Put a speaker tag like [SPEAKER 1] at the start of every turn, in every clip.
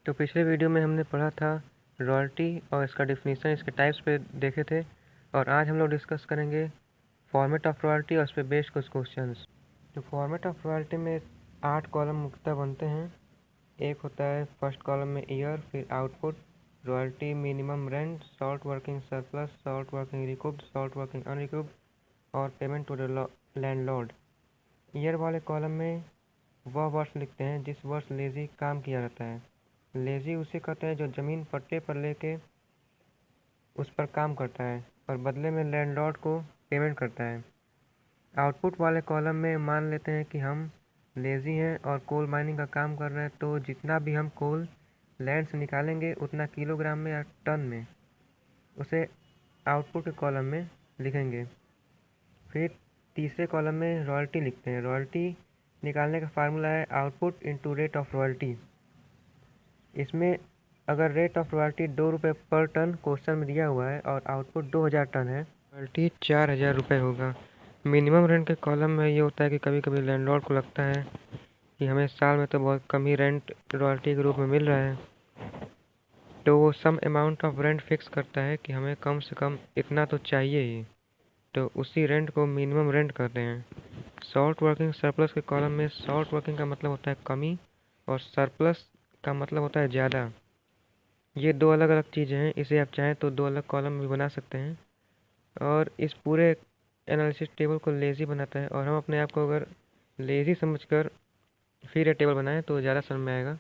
[SPEAKER 1] तो पिछले वीडियो में हमने पढ़ा था रॉयल्टी और इसका डिफिनीसन, इसके टाइप्स पे देखे थे। और आज हम लोग डिस्कस करेंगे फॉर्मेट ऑफ रॉयल्टी और उस पर बेस्ड कुछ क्वेश्चंस। तो फॉर्मेट ऑफ रॉयल्टी में 8 कॉलम मुख्यतः बनते हैं। एक होता है फर्स्ट कॉलम में ईयर, फिर output, royalty, minimum rent, short working surplus, short working recouped, short working unrecouped और payment to the landlord. Year वाले कॉलम में वह वर्ष लिखते हैं जिस वर्ष लेजी काम किया जाता है। लेजी उसे कहते हैं जो ज़मीन पट्टे पर लेके उस पर काम करता है और बदले में लैंडलॉर्ड को पेमेंट करता है। आउटपुट वाले कॉलम में मान लेते हैं कि हम लेजी हैं और कोल माइनिंग का काम कर रहे हैं, तो जितना भी हम कोल लैंड से निकालेंगे उतना किलोग्राम में या टन में उसे आउटपुट के कॉलम में लिखेंगे। फिर तीसरे कॉलम में रॉयल्टी लिखते हैं। रॉयल्टी निकालने का फार्मूला है output into rate of royalty. इसमें अगर रेट ऑफ रॉयल्टी 2 रुपये पर टन क्वेश्चन में दिया हुआ है और आउटपुट 2000 टन है, रॉयल्टी 4000 रुपये होगा। मिनिमम रेंट के कॉलम में ये होता है कि कभी कभी लैंडलॉर्ड को लगता है कि हमें साल में तो बहुत कम ही रेंट रॉयल्टी के रूप में मिल रहा है, तो वो some amount of rent fix करता है कि हमें कम से कम इतना तो चाहिए ही, तो उसी रेंट को मिनिमम रेंट कहते हैं। सॉल्ट वर्किंग सरप्लस के कॉलम में सॉल्ट वर्किंग का मतलब होता है कमी और सरप्लस का मतलब होता है ज़्यादा। ये दो अलग अलग चीज़ें हैं, इसे आप चाहें तो दो अलग कॉलम भी बना सकते हैं। और इस पूरे एनालिसिस टेबल को लेज़ी बनाता है, और हम अपने आप को अगर लेज़ी समझकर फिर ये टेबल बनाएं तो ज़्यादा समझ में आएगा।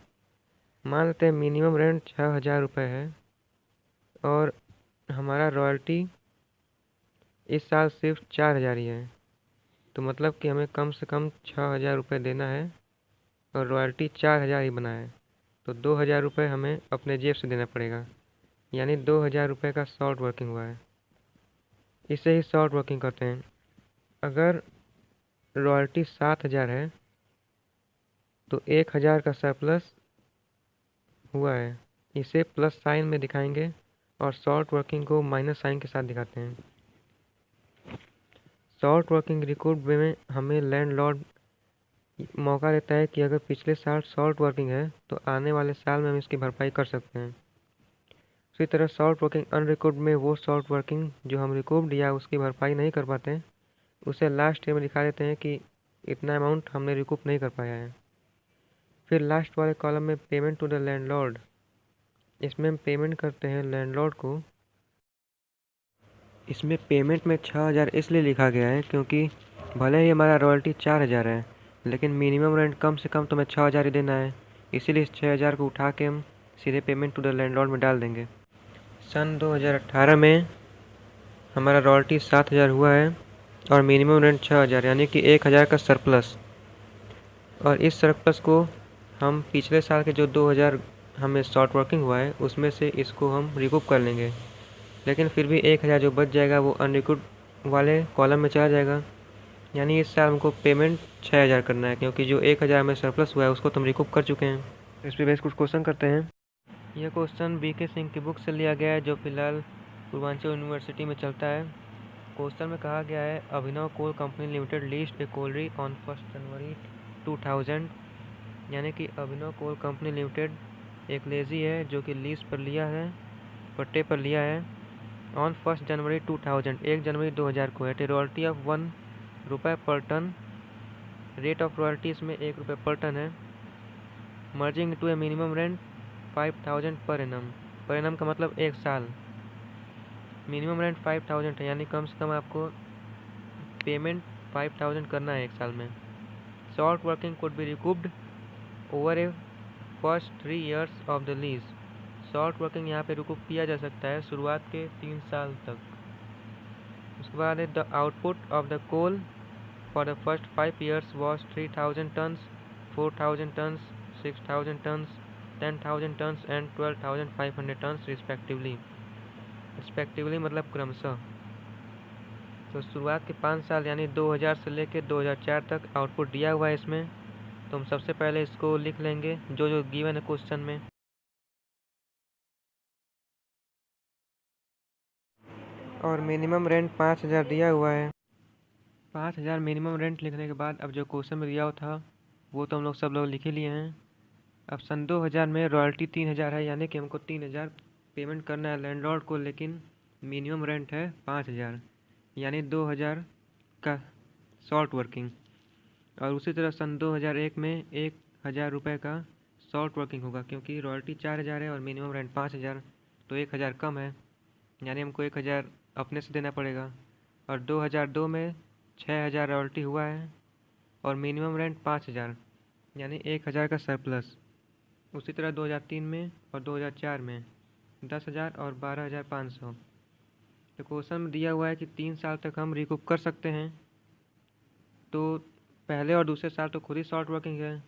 [SPEAKER 1] मान लेते हैं मिनिमम रेंट 6000 रुपये है और हमारा रॉयल्टी इस साल सिर्फ 4000 ही है, तो मतलब कि हमें कम से कम 6000 रुपये देना है और रॉयल्टी 4000 ही बना है, तो 2000 रुपये हमें अपने जेब से देना पड़ेगा, यानी 2000 रुपये का शॉर्ट वर्किंग हुआ है। इसे ही शॉर्ट वर्किंग कहते हैं। अगर रॉयल्टी 7000 है तो 1000 का सरप्लस हुआ है, इसे प्लस साइन में दिखाएंगे और शॉर्ट वर्किंग को माइनस साइन के साथ दिखाते हैं। शॉर्ट वर्किंग रिकॉर्ड में हमें लैंडलॉर्ड मौका देता है कि अगर पिछले साल शॉर्ट वर्किंग है तो आने वाले साल में हम इसकी भरपाई कर सकते हैं। उसी तरह शॉर्ट वर्किंग अनरिकॉर्ड में वो शॉर्ट वर्किंग जो हम रिकॉर्ड या उसकी भरपाई नहीं कर पाते हैं, उसे लास्ट ईयर में दिखा देते हैं कि इतना अमाउंट हमने रिकूप नहीं कर पाया है। फिर लास्ट वाले कॉलम में पेमेंट टू द लैंडलॉर्ड, इसमें हम पेमेंट करते हैं लैंडलॉर्ड को। इसमें पेमेंट में 6000 इसलिए लिखा गया है क्योंकि भले ही हमारा रॉयल्टी 4000 है, लेकिन मिनिमम रेंट कम से कम तो हमें 6000 ही देना है, इसीलिए इस 6000 को उठा के हम सीधे पेमेंट टू द लैंडलॉर्ड में डाल देंगे। सन 2018 में हमारा रॉयल्टी 7000 हुआ है और मिनिमम रेंट 6000, यानी कि 1000 का सरप्लस। और इस सरप्लस को हम पिछले साल के जो 2000 हमें शॉर्ट वर्किंग हुआ है उसमें से इसको हम रिकूप कर लेंगे, लेकिन फिर भी 1000 जो बच जाएगा वो अनरिकूप वाले कॉलम में चला जाएगा, यानी इस साल हमको पेमेंट 6000 करना है, क्योंकि जो 1000 में सरप्लस हुआ है उसको तो हम रिकूप कर चुके हैं। इस पर बेस कुछ क्वेश्चन करते हैं। यह क्वेश्चन BK सिंह की बुक से लिया गया है जो फिलहाल पूर्वांचल यूनिवर्सिटी में चलता है। क्वेश्चन में कहा गया है Abhinav coal company limited leased a colliery on 1 January 2000, यानी कि अभिनव कोल कंपनी लिमिटेड एक लेजी है जो कि लीज पर लिया है, पट्टे पर लिया है, ऑन 1 जनवरी 2000, 1 जनवरी 2000 को है। रॉयल्टी ऑफ 1 रुपये per ton, rate of royalty इसमें 1 रुपये पर टन है। Merging to a minimum rent 5000 per annum का मतलब 1 साल। मिनिमम रेंट 5000 है, यानी कम से कम आपको पेमेंट 5000 करना है 1 साल में। Short working could be recouped over A first 3 years of the lease. Short working यहाँ पे रिकूप किया जा सकता है शुरुआत के 3 साल तक। उसके बाद है the output of the coal for the first 5 years was 3000 tons, 4000 tons, 6000 tons, 10,000 tons and 12,500 tons respectively. Respectively मतलब क्रमशः। तो शुरुआत के 5 साल यानी 2000 से लेकर 2004 तक आउटपुट दिया हुआ है इसमें, तो हम सबसे पहले इसको लिख लेंगे जो जो गिवन है क्वेश्चन में। और मिनिमम रेंट 5000 दिया हुआ है। 5000 मिनिमम रेंट लिखने के बाद अब जो क्वेश्चन में दिया हुआ था वो तो हम लोग सब लोग लिख ही लिए हैं। अब सन 2000 में रॉयल्टी 3000 है, यानी कि हमको 3000 पेमेंट करना है लैंडलॉर्ड को, लेकिन मिनिमम रेंट है 5000, यानी 2000 का शॉर्ट वर्किंग। और उसी तरह सन 2001 में 1000 रुपये का शॉर्ट वर्किंग होगा, क्योंकि रॉयल्टी 4000 है और मिनिमम रेंट 5000, तो 1000 कम है, यानी हमको 1000 अपने से देना पड़ेगा। और 2002 में 6000 रॉयल्टी हुआ है और मिनिमम रेंट 5000, यानी 1000 का सरप्लस। उसी तरह 2003 में और 2004 में 10,000 और 12,500। तो क्वेश्चन में दिया हुआ है कि 3 साल तक हम रिकूप कर सकते हैं, तो पहले और दूसरे साल तो खुद ही शॉर्ट वर्किंग है,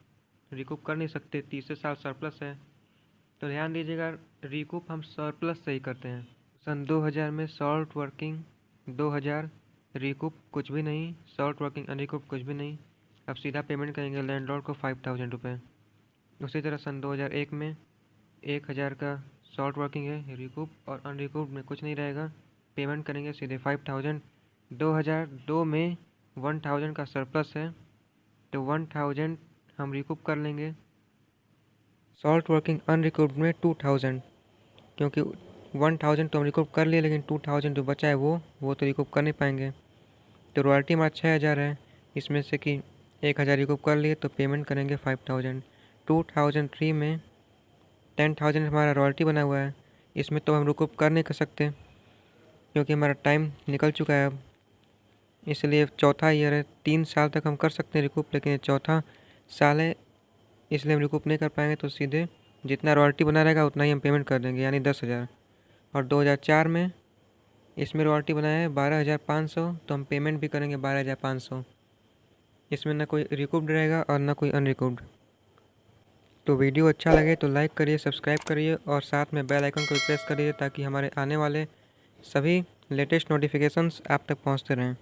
[SPEAKER 1] रिकूप कर नहीं सकते, तीसरे साल सरप्लस है। तो ध्यान दीजिएगा, रिकूप हम सरप्लस से ही करते हैं। सन 2000 में शॉर्ट वर्किंग 2000, रिकूप कुछ भी नहीं, शॉर्ट वर्किंग अनरिकूप कुछ भी नहीं। अब सीधा पेमेंट करेंगे लैंडलॉर्ड को 5000 रुपये। उसी तरह सन 2001 में 1000 का शॉर्ट वर्किंग है, रिकूप और अनरिकूप में कुछ नहीं रहेगा, पेमेंट करेंगे सीधे 5000। 2002 में 1000 का सरप्लस है, तो 1000 हम रिकूप कर लेंगे। शॉर्ट वर्किंग अनरिकूप्ड में 2000, क्योंकि 1000 तो हम रिकूप कर लिए, लेकिन 2000 जो बचा है वो तो रिकूप कर नहीं पाएंगे। तो रॉयल्टी हमारा 6000 है, इसमें से कि 1000 रिकूप कर लिए, तो पेमेंट करेंगे 5000। 2003 में 10,000 हमारा रॉयल्टी बना हुआ है, इसमें तो हम रिकूप कर नहीं कर सकते, क्योंकि हमारा टाइम निकल चुका है अब, इसलिए चौथा ईयर है। 3 साल तक हम कर सकते हैं रिकूप, लेकिन ये चौथा साल है, इसलिए हम रिकूप नहीं कर पाएंगे। तो सीधे जितना रॉयल्टी बना रहेगा उतना ही हम पेमेंट कर देंगे, यानी 10,000। और 2004 में इसमें रॉयल्टी बनाया है 12,500, तो हम पेमेंट भी करेंगे 12,500। इसमें ना कोई रिकूप्ड रहेगा और ना कोई अनरिकूप्ड। तो वीडियो अच्छा लगे तो लाइक करिए, सब्सक्राइब करिए और साथ में बेल आइकन को प्रेस करिए, ताकि हमारे आने वाले सभी लेटेस्ट नोटिफिकेशंस आप तक पहुंचते रहें।